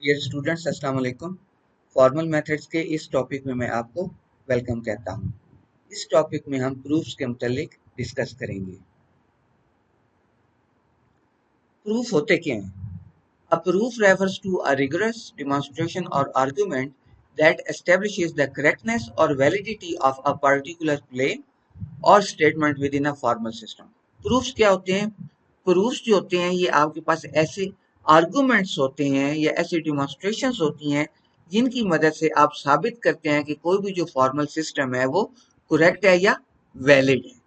Dear students अस्सलाम वालेकुम। Formal methods के इस टॉपिक में मैं आपको वेलकम कहता हूँ। इस टॉपिक में हम प्रूफ्स के मुतालिक डिस्कस करेंगे। प्रूफ होते क्या हैं? A proof refers to a rigorous demonstration और argument that establishes the correctness or validity of a particular claim or statement within a formal system. Proofs क्या होते हैं? प्रूफ्स जो होते हैं ये आपके पास ऐसे आर्गुमेंट्स होते हैं या ऐसी डिमॉन्स्ट्रेशंस होती हैं जिनकी मदद से आप साबित करते हैं कि कोई भी जो फॉर्मल सिस्टम है वो करेक्ट है या वैलिड है।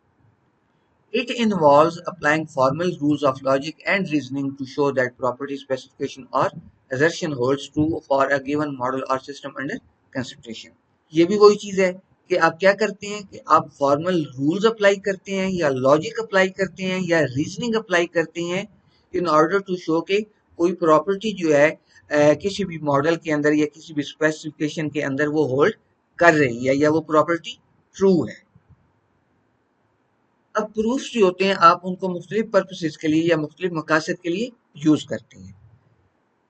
It involves applying formal rules of logic and reasoning to show that property specification or assertion holds true for a given model or system under consideration. ये भी वही चीज है कि आप क्या करते हैं कि आप फॉर्मल रूल्स अप्लाई करते हैं या लॉजिक अप्लाई करते हैं या रीजनिंग अप्लाई करते हैं इन ऑर्डर टू शो के कोई प्रॉपर्टी जो है किसी भी मॉडल के अंदर या किसी भी स्पेसिफिकेशन के अंदर वो होल्ड कर रही है या वो प्रॉपर्टी ट्रू है। अब प्रूफ्स जो होते हैं आप उनको मुख्तलिफ पर्पसेस के लिए या मुख्तलिफ मकासद के लिए यूज करते हैं।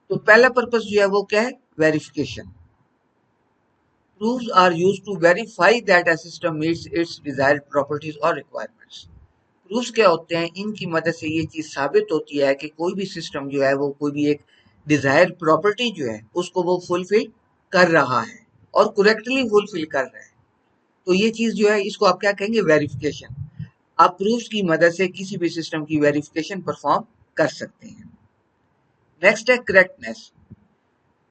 तो पहला पर्पस जो है वो क्या है? Verification. Proofs are used to verify that a system meets its desired properties or requirements. Proofs क्या होते हैं? इनकी मदद से ये चीज साबित होती है कि कोई भी सिस्टम जो है वो कोई भी एक डिजायर्ड प्रॉपर्टी जो है उसको वो फुलफिल कर रहा है और करेक्टली फुलफिल कर रहा है। तो ये चीज जो है इसको आप क्या कहेंगे? वेरिफिकेशन। आप प्रूफ्स की मदद से किसी भी सिस्टम की वेरिफिकेशन परफॉर्म कर सकते हैं। नेक्स्ट है करेक्टनेस,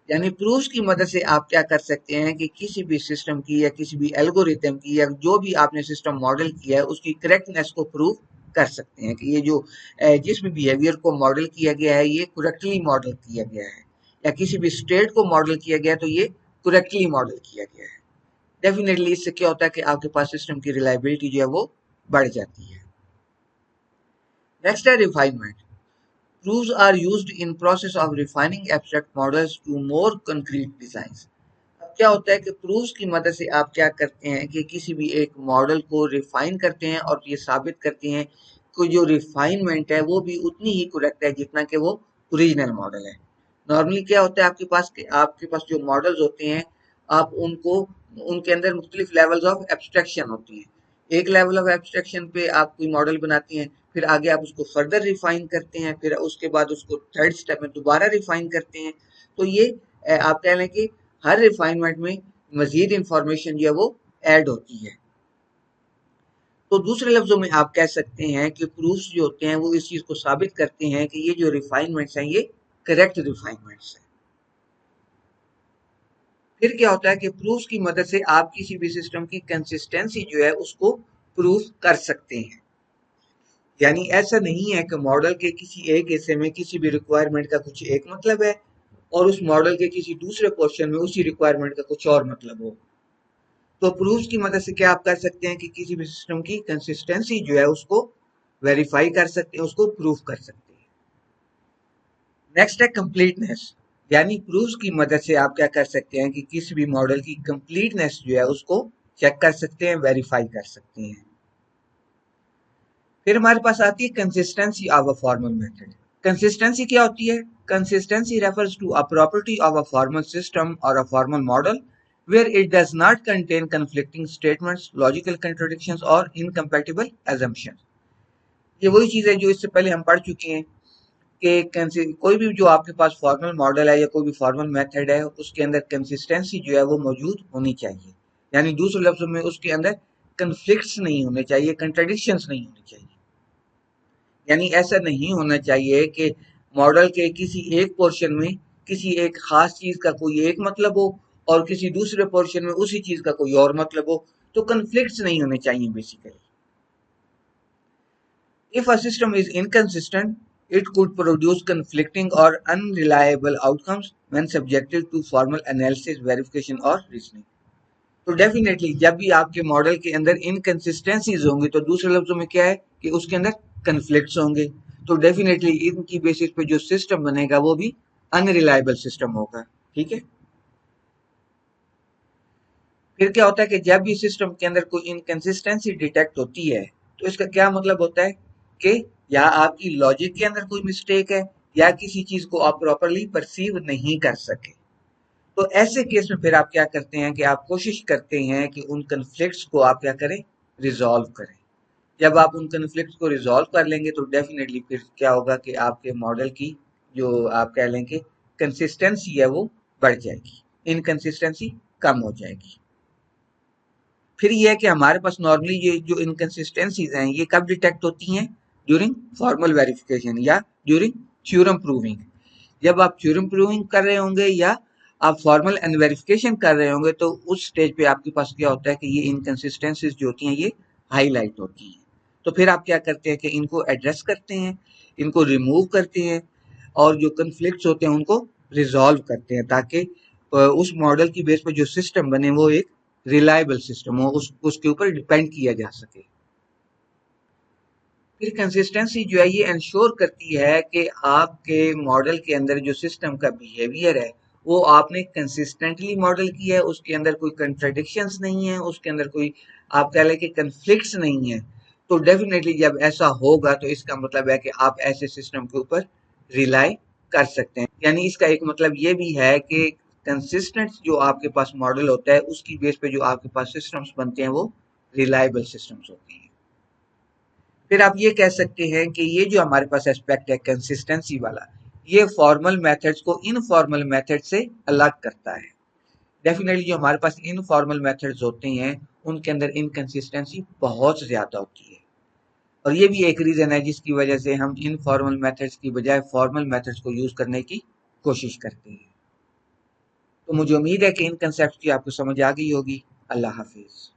यानी प्रूफ्स की मदद से आप क्या कर सकते हैं कि किसी भी सिस्टम की या किसी भी एल्गोरिथम की या जो भी आपने सिस्टम मॉडल किया है उसकी करेक्टनेस को प्रूव कर सकते हैं कि ये जो जिस भी बिहेवियर को मॉडल किया गया है ये करेक्टली मॉडल किया गया है, या किसी भी स्टेट को मॉडल किया गया तो ये करेक्टली मॉडल किया गया है। डेफिनेटली इससे क्या होता है कि आपके पास सिस्टम की रिलायबिलिटी जो है वो बढ़ जाती है। नेक्स्ट है refinement. Proofs are used in process of refining abstract models to more concrete designs. अब क्या होता है कि प्रूफ्स की मदद से आप क्या करते हैं कि किसी भी एक मॉडल को रिफाइन करते हैं और ये साबित करते हैं कि जो रिफाइनमेंट है वो भी उतनी ही करेक्ट है जितना कि वो ओरिजिनल मॉडल है। नॉर्मली क्या होता है आपके पास जो मॉडल्स होते हैं आप उनको उनके अंदर मुख्तलिफ लेवल्स ऑफ एब्स्ट्रैक्शन होती हैं। एक लेवल ऑफ एब्स्ट्रैक्शन पे आप कोई मॉडल बनाते हैं, फिर आगे आप उसको फर्दर रिफाइन करते हैं, फिर उसके बाद उसको थर्ड स्टेप में दोबारा रिफाइन करते हैं। तो ये आप कह लें कि हर रिफाइनमेंट में मजीद इंफॉर्मेशन जो है वो ऐड होती है। तो दूसरे लफ्जों में आप कह सकते हैं कि प्रूफ्स जो होते हैं वो इस चीज को साबित करते हैं कि ये जो रिफाइनमेंट्स हैं ये करेक्ट रिफाइनमेंट्स हैं। फिर क्या होता है कि प्रूफ्स की मदद से आप किसी भी सिस्टम की कंसिस्टेंसी जो है उसको प्रूफ कर सकते हैं। यानी ऐसा नहीं है कि मॉडल के किसी एक हिस्से में किसी भी रिक्वायरमेंट का कुछ एक मतलब है और उस मॉडल के किसी दूसरे पोर्शन में उसी रिक्वायरमेंट का कुछ और मतलब हो। तो प्रूफ्स की मदद से क्या आप कर सकते हैं कि किसी भी सिस्टम की कंसिस्टेंसी जो है उसको वेरीफाई कर सकते हैं, उसको प्रूफ कर सकते हैं। नेक्स्ट है कंप्लीटनेस, यानी प्रूफ्स की मदद से आप क्या कर सकते हैं कि किसी भी मॉडल की कंप्लीटनेस जो है उसको चेक कर सकते हैं, वेरीफाई कर सकते हैं। फिर हमारे पास आती है consistency of a formal method. Consistency क्या होती है? Consistency refers to a property of a formal system और a formal model where it does not contain conflicting statements, logical contradictions or incompatible assumptions. ये वही चीज है जो इससे पहले हम पढ़ चुके हैं कि कोई भी जो आपके पास फॉर्मल मॉडल है या कोई भी फॉर्मल मेथड है उसके अंदर कंसिस्टेंसी जो है वो मौजूद होनी चाहिए, यानी दूसरे लफ्जों में उसके अंदर कन्फ्लिक्ट्स नहीं होने चाहिए, कंट्राडिक्शंस नहीं होने चाहिए। यानी ऐसा नहीं होना चाहिए कि मॉडल के किसी एक पोर्शन में किसी एक खास चीज का कोई एक मतलब हो और किसी दूसरे पोर्शन में उसी चीज का कोई और मतलब हो। तो कन्फ्लिक्ट्स नहीं होने चाहिए basically. If a system is inconsistent, it could produce conflicting or unreliable outcomes when subjected to formal analysis, verification or reasoning. तो डेफिनेटली जब भी आपके मॉडल के अंदर इनकंसिस्टेंसीज होंगी तो दूसरे लफ्जों में क्या है कि उसके अंदर कन्फ्लिक्ट्स होंगे। तो डेफिनेटली इनकी बेसिस पे जो सिस्टम बनेगा वो भी अनरिलायबल सिस्टम होगा। ठीक है। फिर क्या होता है कि जब भी सिस्टम के अंदर कोई इनकंसिस्टेंसी डिटेक्ट होती है तो इसका क्या मतलब होता है कि या आपकी लॉजिक के अंदर कोई मिस्टेक है या किसी चीज को आप प्रॉपरली परसीव नहीं कर सके, तो ऐसे केस में फिर आप क्या करते हैं कि आप कोशिश करते हैं कि उन कन्फ्लिक्ट्स को आप क्या करें, रिजॉल्व करें। जब आप उन कन्फ्लिक्ट्स को रिजॉल्व कर लेंगे तो डेफिनेटली फिर क्या होगा कि आपके मॉडल की जो आप कह लें कि कंसिस्टेंसी है वो बढ़ जाएगी, इनकंसिस्टेंसी कम हो जाएगी। फिर ये है कि हमारे पास नॉर्मली ये जो इनकंसिस्टेंसीज हैं ये कब डिटेक्ट होती हैं, ड्यूरिंग फॉर्मल वेरिफिकेशन या ड्यूरिंग थ्योरम प्रूविंग। जब आप थ्योरम प्रूविंग कर रहे होंगे या आप फॉर्मल एंड वेरिफिकेशन कर रहे होंगे तो उस स्टेज पे आपके पास क्या होता है कि ये इनकंसिस्टेंसीज जो होती हैं ये हाईलाइट होती हैं। तो फिर आप क्या करते हैं कि इनको एड्रेस करते हैं, इनको रिमूव करते हैं और जो कन्फ्लिक्ट्स होते हैं उनको रिजॉल्व करते हैं, ताकि उस मॉडल की बेस पर जो सिस्टम बने वो एक रिलायबल सिस्टम हो, उसके ऊपर डिपेंड किया जा सके। फिर कंसिस्टेंसी जो है ये इंश्योर करती है कि आपके मॉडल के अंदर जो सिस्टम का बिहेवियर है वो आपने कंसिस्टेंटली मॉडल किया है, उसके अंदर कोई कंट्राडिक्शंस नहीं है, उसके अंदर कोई आप कह लें कि कन्फ्लिक्ट्स नहीं है। तो डेफिनेटली जब ऐसा होगा तो इसका मतलब है कि आप ऐसे सिस्टम के ऊपर रिलाई कर सकते हैं। यानी इसका एक मतलब ये भी है कि कंसिस्टेंट जो आपके पास मॉडल होता है उसकी बेस पे जो आपके पास सिस्टम्स बनते हैं वो रिलायबल सिस्टम्स होती हैं। फिर आप ये कह सकते हैं कि ये जो हमारे पास एस्पेक्ट है कंसिस्टेंसी वाला, ये फॉर्मल मेथड्स को इनफॉर्मल मेथड से अलग करता है। डेफिनेटली जो हमारे पास इनफॉर्मल मेथड्स होते हैं उनके अंदर इनकंसिस्टेंसी बहुत ज्यादा होती है, और ये भी एक रीजन है जिसकी वजह से हम इनफॉर्मल मेथड्स की बजाय फॉर्मल मेथड्स को यूज करने की कोशिश करते हैं। तो मुझे उम्मीद है कि इन कंसेप्ट की आपको समझ आ गई होगी। अल्लाह हाफिज।